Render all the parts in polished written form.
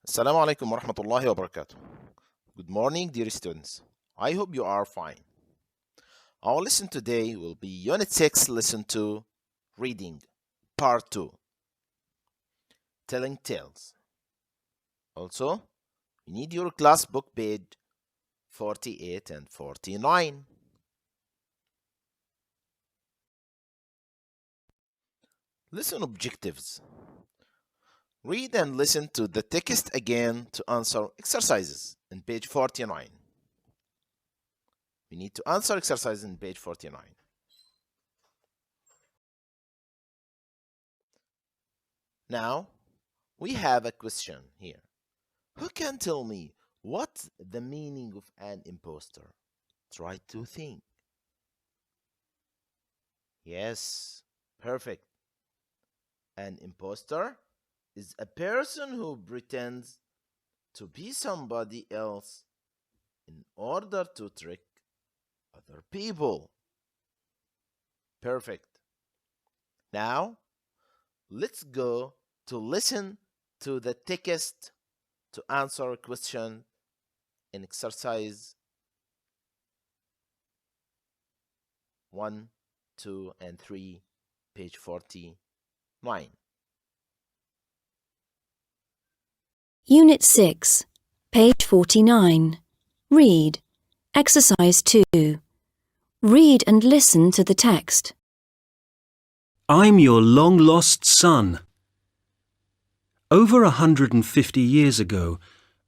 Assalamu alaikum wa rahmatullahi wa barakatuh. Good morning, dear students. I hope you are fine. Our lesson today will be Unit 6, Lesson 2, Reading, Part 2, Telling Tales. Also, you need your class book page 48 and 49. Lesson objectives. Read and listen to the text again to answer exercises in page 49. We need to answer exercises in page 49. Now, we have a question here. Who can tell me what's the meaning of an imposter? Try to think. Yes, perfect. An imposter is a person who pretends to be somebody else in order to trick other people. Perfect. Now, let's go to listen to the text to answer a question in exercise 1, 2, and 3, page 49. Unit 6, page 49. Read. Exercise 2. Read and listen to the text. I'm your long-lost son. Over 150 years ago,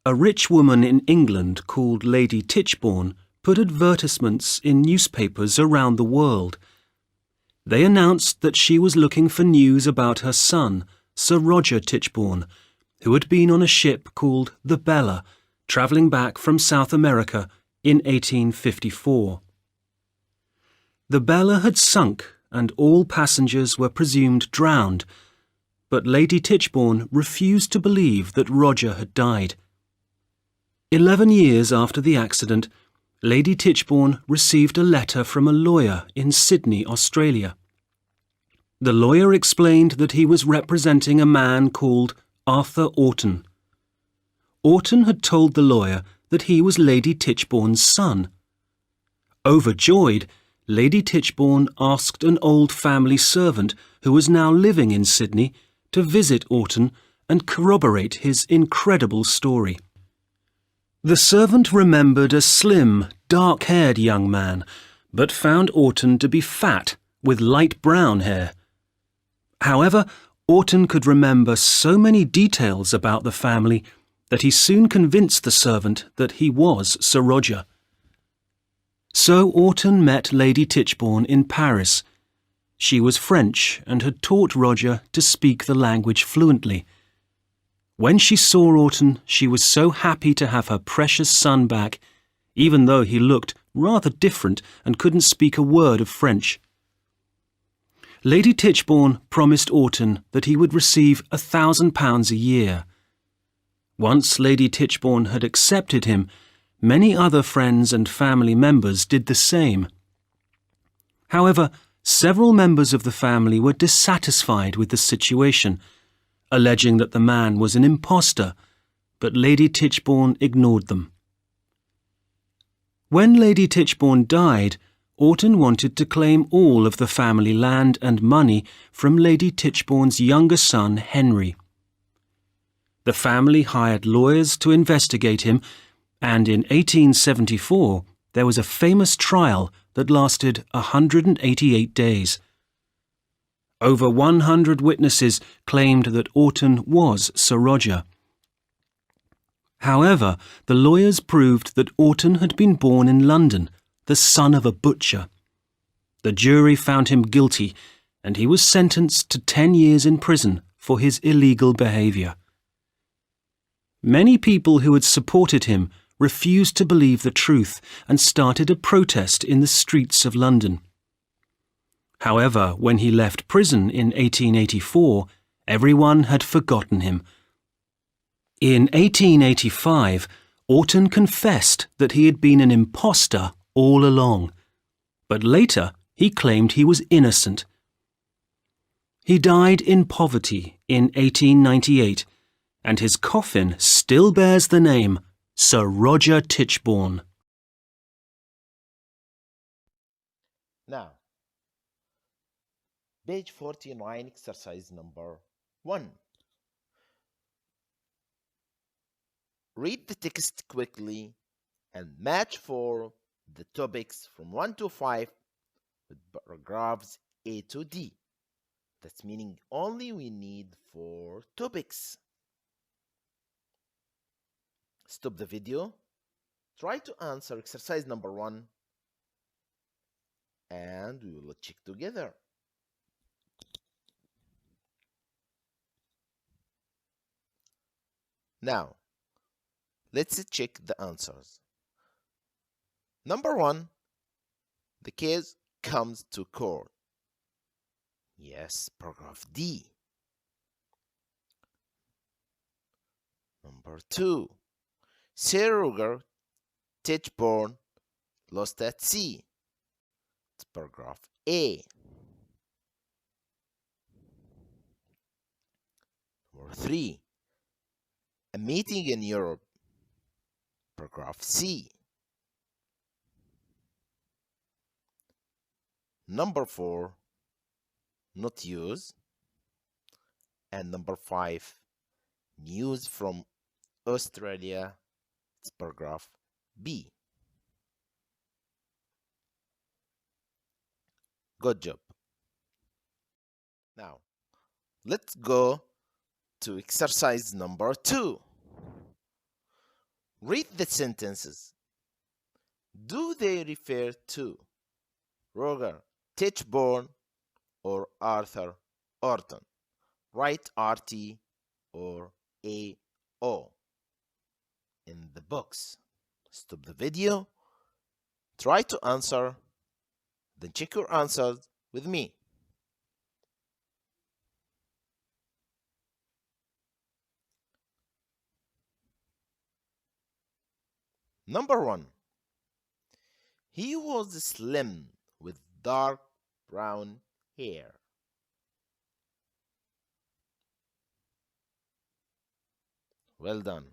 a rich woman in England called Lady Tichborne put advertisements in newspapers around the world. They announced that she was looking for news about her son, Sir Roger Tichborne, who had been on a ship called the Bella, travelling back from South America in 1854. The Bella had sunk and all passengers were presumed drowned, but Lady Tichborne refused to believe that Roger had died. 11 years after the accident, Lady Tichborne received a letter from a lawyer in Sydney, Australia. The lawyer explained that he was representing a man called Arthur Orton. Orton had told the lawyer that he was Lady Tichborne's son. Overjoyed, Lady Tichborne asked an old family servant who was now living in Sydney to visit Orton and corroborate his incredible story. The servant remembered a slim, dark-haired young man, but found Orton to be fat with light brown hair. However, Orton could remember so many details about the family that he soon convinced the servant that he was Sir Roger. So Orton met Lady Tichborne in Paris. She was French and had taught Roger to speak the language fluently. When she saw Orton, she was so happy to have her precious son back, even though he looked rather different and couldn't speak a word of French. Lady Tichborne promised Orton that he would receive £1,000 a year. Once Lady Tichborne had accepted him, many other friends and family members did the same. However, several members of the family were dissatisfied with the situation, alleging that the man was an impostor, but Lady Tichborne ignored them. When Lady Tichborne died, Orton wanted to claim all of the family land and money from Lady Tichborne's younger son, Henry. The family hired lawyers to investigate him, and in 1874 there was a famous trial that lasted 188 days. Over 100 witnesses claimed that Orton was Sir Roger. However, the lawyers proved that Orton had been born in London, the son of a butcher. The jury found him guilty, and he was sentenced to 10 years in prison for his illegal behaviour. Many people who had supported him refused to believe the truth and started a protest in the streets of London. However, when he left prison in 1884, everyone had forgotten him. In 1885, Orton confessed that he had been an impostor all along, but later he claimed he was innocent. He died in poverty in 1898, and his coffin still bears the name Sir Roger Tichborne. Now, page 49, exercise number 1. Read the text quickly and match for the topics from 1 to 5 with paragraphs A to D. That's meaning only we need 4 topics. Stop the video. Try to answer exercise number 1 and we will check together. Now, let's check the answers. Number 1, the case comes to court. Yes, paragraph D. Number 2, Sir Roger Tichborne lost at sea. It's paragraph A. Number 3, a meeting in Europe. Paragraph C. Number 4, not use. And number 5, news from Australia. It's paragraph B. Good job. Now, let's go to exercise number 2. Read the sentences. Do they refer to Roger Tichborne or Arthur Orton? Write RT or AO in the box. Stop the video. Try to answer. Then check your answers with me. Number 1. He was slim with dark brown hair. Well done.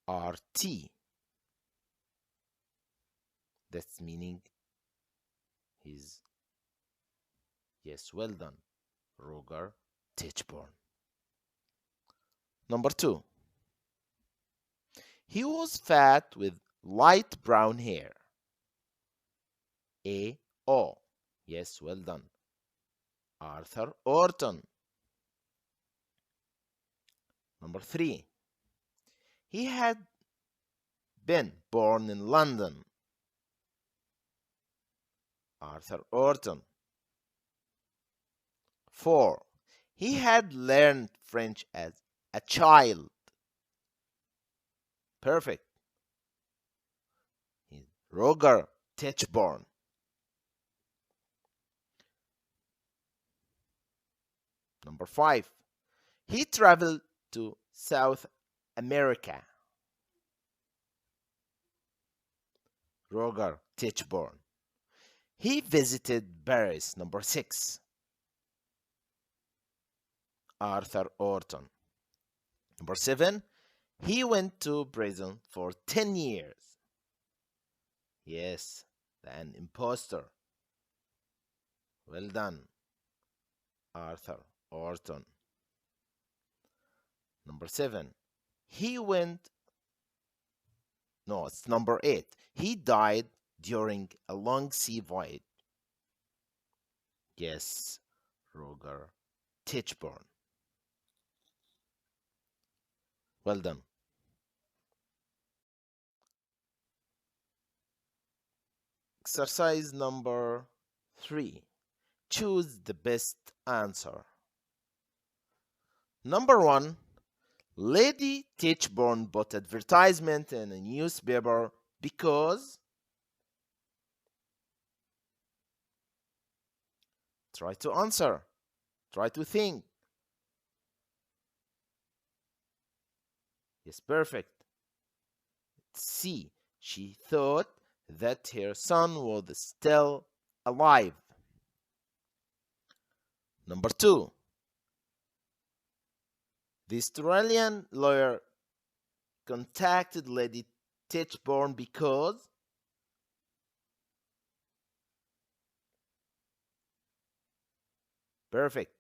RT. That's meaning he's. Yes, well done. Roger Tichborne. Number 2. He was fat with light brown hair. AO. Yes, well done. Arthur Orton. Number 3. He had been born in London. Arthur Orton. 4. He had learned French as a child. Perfect. Roger Tichborne. Number 5. He traveled to South America. Roger Tichborne. He visited Paris. Number 6. Arthur Orton. Number 7. He went to prison for 10 years. Yes, an imposter. Well done, Arthur Orton. Number 7. He went. No, it's number 8. He died during a long sea voyage. Yes, Roger Tichborne. Well done. Exercise number 3. Choose the best answer. Number 1. Lady Tichborne bought advertisement in a newspaper because. Try to answer. Try to think. Yes, perfect. C. She thought that her son was still alive. Number 2. The Australian lawyer contacted Lady Tichborne because perfect.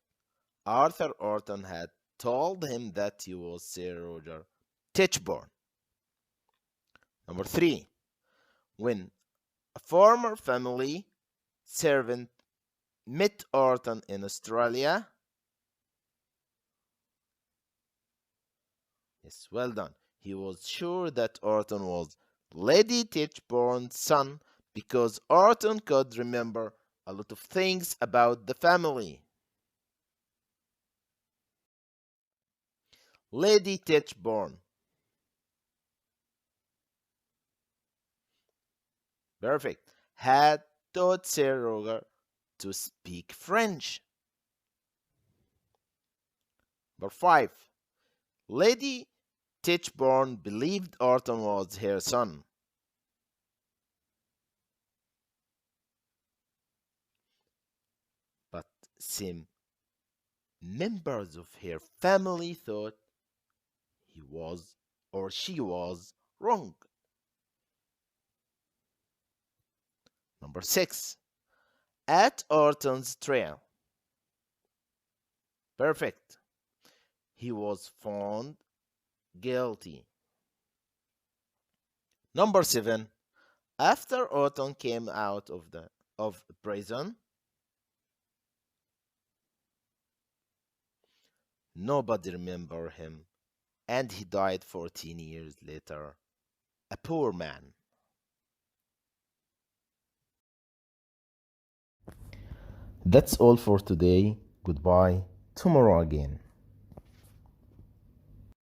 Arthur Orton had told him that he was Sir Roger Tichborne. Number 3. When a former family servant met Orton in Australia. Yes, well done. He was sure that Orton was Lady Tichborne's son because Orton could remember a lot of things about the family. Lady Tichborne. Perfect. Had taught Sir Roger to speak French. Number 5. Lady Tichborne believed Orton was her son. But some members of her family thought he was or she was wrong. Number 6. At Orton's trial. Perfect. He was found guilty. Number 7. After Orton came out of prison, nobody remembered him, and he died 14 years later, a poor man. That's all for today. Goodbye. Tomorrow again.